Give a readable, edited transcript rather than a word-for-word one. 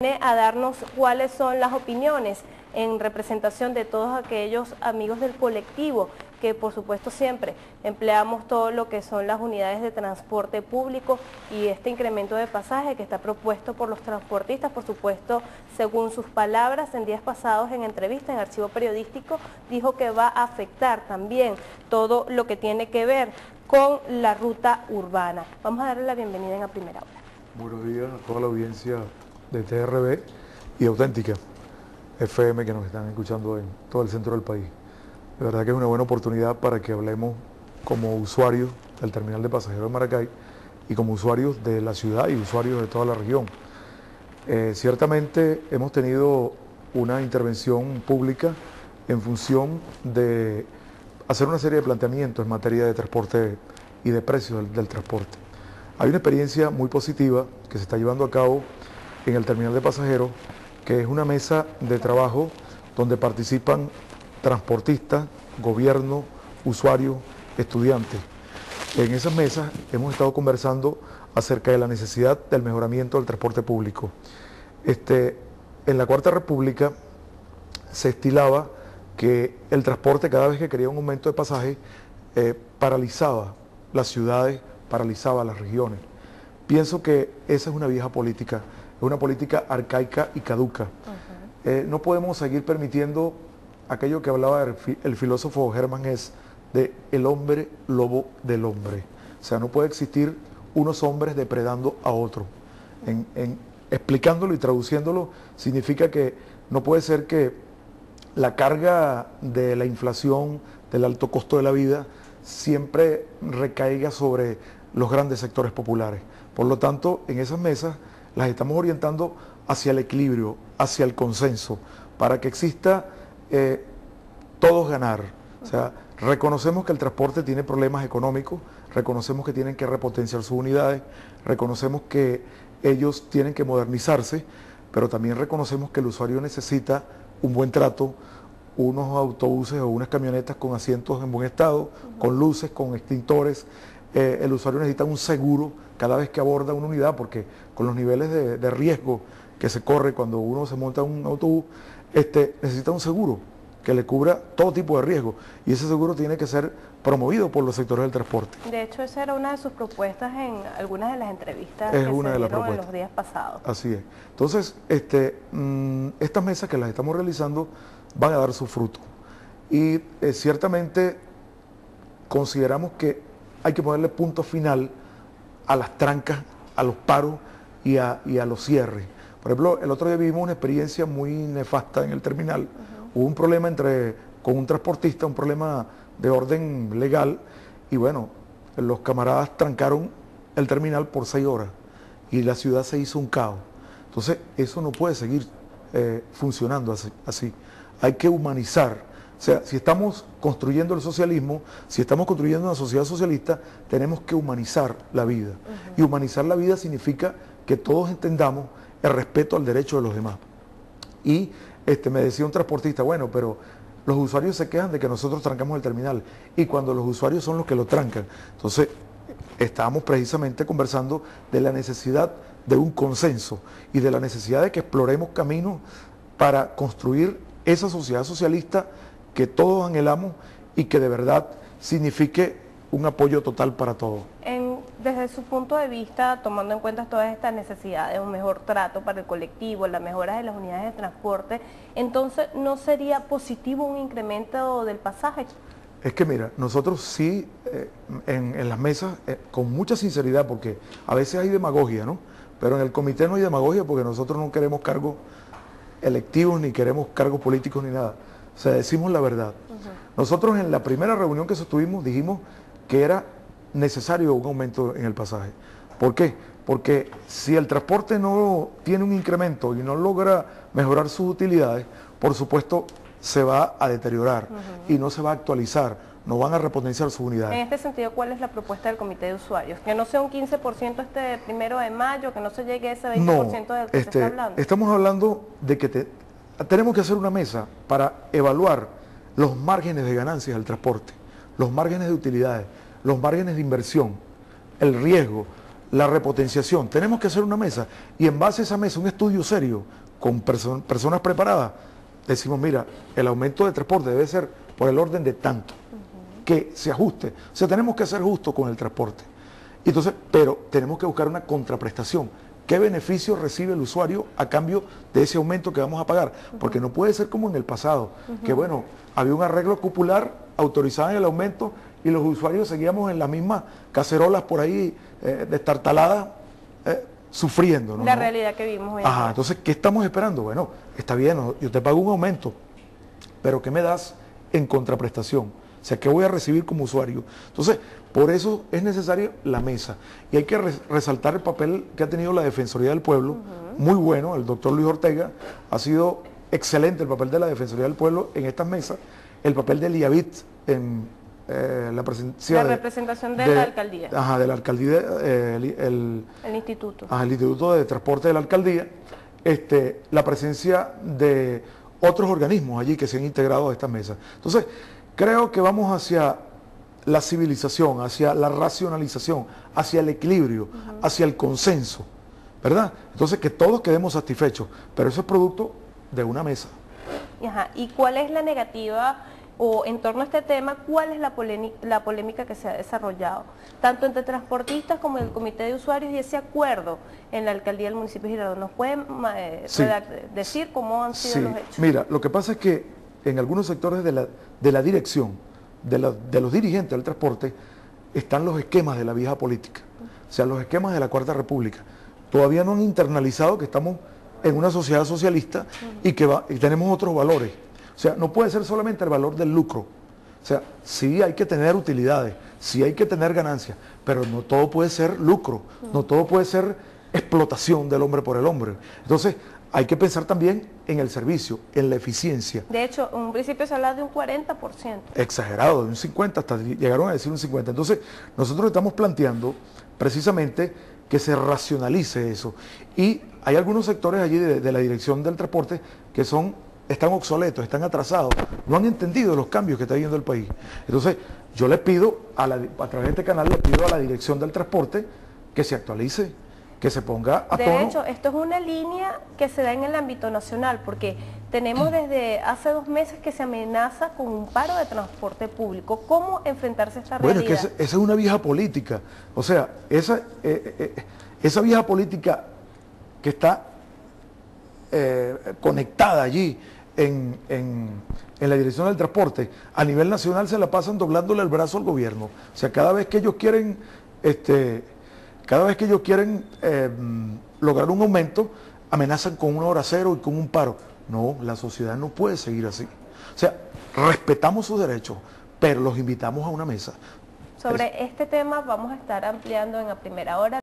A darnos cuáles son las opiniones en representación de todos aquellos amigos del colectivo que por supuesto siempre empleamos todo lo que son las unidades de transporte público y este incremento de pasaje que está propuesto por los transportistas, por supuesto, según sus palabras en días pasados en entrevista en Archivo Periodístico, dijo que va a afectar también todo lo que tiene que ver con la ruta urbana. Vamos a darle la bienvenida en la primera hora. Buenos días a toda la audiencia de TRB y Auténtica FM que nos están escuchando en todo el centro del país. De verdad que es una buena oportunidad para que hablemos como usuarios del terminal de pasajeros de Maracay y como usuarios de la ciudad y usuarios de toda la región. Ciertamente hemos tenido una intervención pública en función de hacer una serie de planteamientos en materia de transporte y de precios del transporte. Hay una experiencia muy positiva que se está llevando a cabo en el terminal de pasajeros, que es una mesa de trabajo donde participan transportistas, gobierno, usuarios, estudiantes. En esas mesas hemos estado conversando acerca de la necesidad del mejoramiento del transporte público. En la Cuarta República se estilaba que el transporte, cada vez que quería un aumento de pasaje, paralizaba las ciudades, paralizaba las regiones. Pienso que esa es una vieja política, es una política arcaica y caduca. No podemos seguir permitiendo aquello que hablaba el filósofo Hermann Hesse, de el hombre lobo del hombre. O sea, no puede existir unos hombres depredando a otros. Explicándolo y traduciéndolo, significa que no puede ser que la carga de la inflación, del alto costo de la vida, siempre recaiga sobre los grandes sectores populares. Por lo tanto, en esas mesas las estamos orientando hacia el equilibrio, hacia el consenso, para que exista todos ganar. O sea, reconocemos que el transporte tiene problemas económicos, reconocemos que tienen que repotenciar sus unidades, reconocemos que ellos tienen que modernizarse, pero también reconocemos que el usuario necesita un buen trato, unos autobuses o unas camionetas con asientos en buen estado, con luces, con extintores. El usuario necesita un seguro cada vez que aborda una unidad, porque con los niveles de riesgo que se corre cuando uno se monta en un autobús, necesita un seguro que le cubra todo tipo de riesgo, y ese seguro tiene que ser promovido por los sectores del transporte. De hecho, esa era una de sus propuestas en algunas de las entrevistas que se dieron en los días pasados. Así es. Entonces, estas mesas que las estamos realizando van a dar su fruto, y ciertamente consideramos que hay que ponerle punto final a las trancas, a los paros y a los cierres. Por ejemplo, el otro día vivimos una experiencia muy nefasta en el terminal. Hubo un problema con un transportista, un problema de orden legal, y bueno, los camaradas trancaron el terminal por 6 horas y la ciudad se hizo un caos. Entonces, eso no puede seguir funcionando así. Hay que humanizar. O sea, si estamos construyendo el socialismo, si estamos construyendo una sociedad socialista, tenemos que humanizar la vida. Y humanizar la vida significa que todos entendamos el respeto al derecho de los demás. Y me decía un transportista, bueno, pero los usuarios se quejan de que nosotros trancamos el terminal, y cuando los usuarios son los que lo trancan. Entonces, estábamos precisamente conversando de la necesidad de un consenso y de la necesidad de que exploremos caminos para construir esa sociedad socialista que todos anhelamos y que de verdad signifique un apoyo total para todos. Desde su punto de vista, tomando en cuenta todas estas necesidades, un mejor trato para el colectivo, la mejora de las unidades de transporte, entonces, ¿no sería positivo un incremento del pasaje? Es que mira, nosotros sí, en las mesas, con mucha sinceridad, porque a veces hay demagogia, ¿no? Pero en el comité no hay demagogia, porque nosotros no queremos cargos electivos, ni queremos cargos políticos, ni nada. O sea, decimos la verdad. Nosotros en la primera reunión que sostuvimos dijimos que era necesario un aumento en el pasaje. ¿Por qué? Porque si el transporte no tiene un incremento y no logra mejorar sus utilidades, por supuesto se va a deteriorar y no se va a actualizar, no van a repotenciar sus unidades. En este sentido, ¿cuál es la propuesta del comité de usuarios? Que no sea un 15% este 1 de mayo, que no se llegue a ese 20% del que se está hablando. Estamos hablando de que tenemos que hacer una mesa para evaluar los márgenes de ganancias del transporte, los márgenes de utilidades, los márgenes de inversión, el riesgo, la repotenciación. Tenemos que hacer una mesa y en base a esa mesa, un estudio serio con personas preparadas, decimos, mira, el aumento de transporte debe ser por el orden de tanto, que se ajuste. O sea, tenemos que ser justos con el transporte. Entonces, pero tenemos que buscar una contraprestación. ¿Qué beneficio recibe el usuario a cambio de ese aumento que vamos a pagar? Porque no puede ser como en el pasado, que bueno, había un arreglo cupular, autorizaban el aumento y los usuarios seguíamos en las mismas cacerolas por ahí destartaladas, sufriendo, ¿no? La realidad que vimos hoy. Ajá, entonces, ¿qué estamos esperando? Bueno, está bien, yo te pago un aumento, pero ¿qué me das en contraprestación? O sea, ¿qué voy a recibir como usuario? Entonces, por eso es necesaria la mesa. Y hay que resaltar el papel que ha tenido la Defensoría del Pueblo, muy bueno, el doctor Luis Ortega, ha sido excelente el papel de la Defensoría del Pueblo en estas mesas, el papel del IAVIT en la presencia la representación de la alcaldía. Ajá, de la alcaldía, el instituto. Ajá, el Instituto de Transporte de la alcaldía, la presencia de otros organismos allí que se han integrado a estas mesas. Entonces, creo que vamos hacia la civilización, hacia la racionalización, hacia el equilibrio, hacia el consenso, ¿verdad? Entonces, que todos quedemos satisfechos, pero eso es producto de una mesa. Ajá. ¿Y cuál es la negativa o en torno a este tema, cuál es la polémica que se ha desarrollado, tanto entre transportistas como en el comité de usuarios y ese acuerdo en la alcaldía del municipio de Girardot? ¿Nos pueden decir cómo han sido los hechos? Mira, lo que pasa es que en algunos sectores de la dirección, de los dirigentes del transporte, están los esquemas de la vieja política, o sea, los esquemas de la Cuarta República. Todavía no han internalizado que estamos en una sociedad socialista y que tenemos otros valores. O sea, no puede ser solamente el valor del lucro. O sea, sí hay que tener utilidades, sí hay que tener ganancias, pero no todo puede ser lucro, no todo puede ser explotación del hombre por el hombre. Entonces, hay que pensar también en el servicio, en la eficiencia. De hecho, en un principio se habla de un 40%. Exagerado, de un 50%, hasta llegaron a decir un 50%. Entonces, nosotros estamos planteando precisamente que se racionalice eso. Y hay algunos sectores allí de la dirección del transporte que están obsoletos, están atrasados, no han entendido los cambios que está viviendo el país. Entonces, yo les pido, a través de este canal, les pido a la dirección del transporte que se actualice, que se ponga a tono. De hecho, esto es una línea que se da en el ámbito nacional, porque tenemos desde hace 2 meses que se amenaza con un paro de transporte público. ¿Cómo enfrentarse a esta realidad? Bueno, es que esa es una vieja política. O sea, esa vieja política que está conectada allí en la dirección del transporte, a nivel nacional se la pasan doblándole el brazo al gobierno. O sea, cada vez que ellos quieren lograr un aumento, amenazan con una hora cero y con un paro. No, la sociedad no puede seguir así. O sea, respetamos sus derechos, pero los invitamos a una mesa. Sobre este tema vamos a estar ampliando en A Primera Hora.